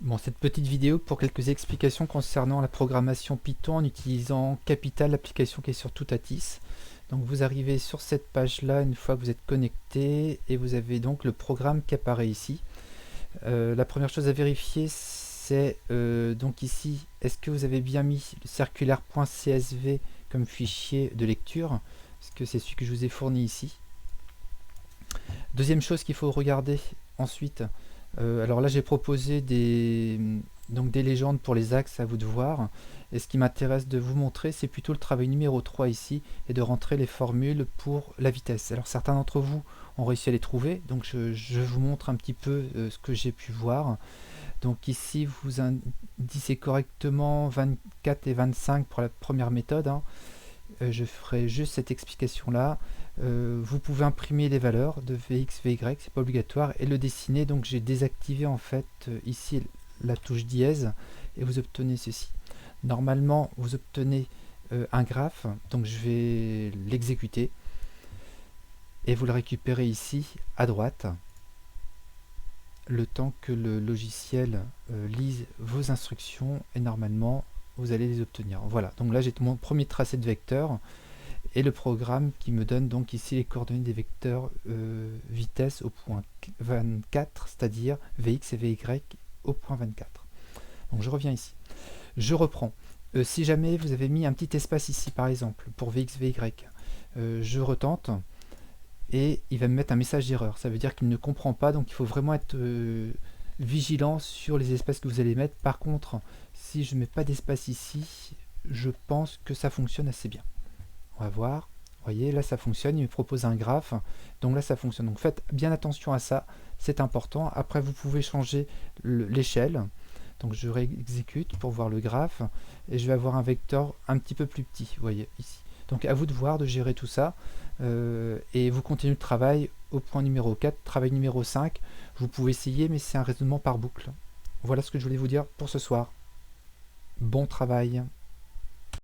Bon, cette petite vidéo pour quelques explications concernant la programmation Python en utilisant Capital, l'application qui est sur Toutatis. Donc vous arrivez sur cette page-là une fois que vous êtes connecté et vous avez donc le programme qui apparaît ici. La première chose à vérifier, c'est donc ici, est-ce que vous avez bien mis le circulaire.csv comme fichier de lecture, parce que c'est celui que je vous ai fourni ici. Deuxième chose qu'il faut regarder ensuite, alors là j'ai proposé donc des légendes pour les axes, à vous de voir. Et ce qui m'intéresse de vous montrer, c'est plutôt le travail numéro 3 ici, et de rentrer les formules pour la vitesse. Alors certains d'entre vous ont réussi à les trouver, donc je vous montre un petit peu ce que j'ai pu voir. Donc ici vous indiquez correctement 24 et 25 pour la première méthode, hein. Je ferai juste cette explication là. Vous pouvez imprimer les valeurs de Vx, Vy, c'est pas obligatoire, et le dessiner. Donc j'ai désactivé en fait ici la touche dièse et vous obtenez ceci. Normalement vous obtenez un graphe, donc je vais l'exécuter et vous le récupérez ici à droite, le temps que le logiciel lise vos instructions, et normalement vous allez les obtenir. Voilà, donc là j'ai mon premier tracé de vecteur et le programme qui me donne donc ici les coordonnées des vecteurs vitesse au point 24, c'est-à-dire Vx et Vy au point 24. Donc je reviens ici. Je reprends. Si jamais vous avez mis un petit espace ici par exemple pour Vx, Vy, je retente et il va me mettre un message d'erreur. Ça veut dire qu'il ne comprend pas, donc il faut vraiment être vigilant sur les espaces que vous allez mettre. Par contre, si je ne mets pas d'espace ici, je pense que ça fonctionne assez bien. On va voir. Vous voyez, là ça fonctionne, il me propose un graphe, donc là ça fonctionne. Donc faites bien attention à ça, c'est important. Après vous pouvez changer l'échelle. Donc je réexécute pour voir le graphe et je vais avoir un vecteur un petit peu plus petit, vous voyez ici. Donc à vous de voir, de gérer tout ça. Et vous continuez le travail au point numéro 4, travail numéro 5. Vous pouvez essayer, mais c'est un raisonnement par boucle. Voilà ce que je voulais vous dire pour ce soir. Bon travail.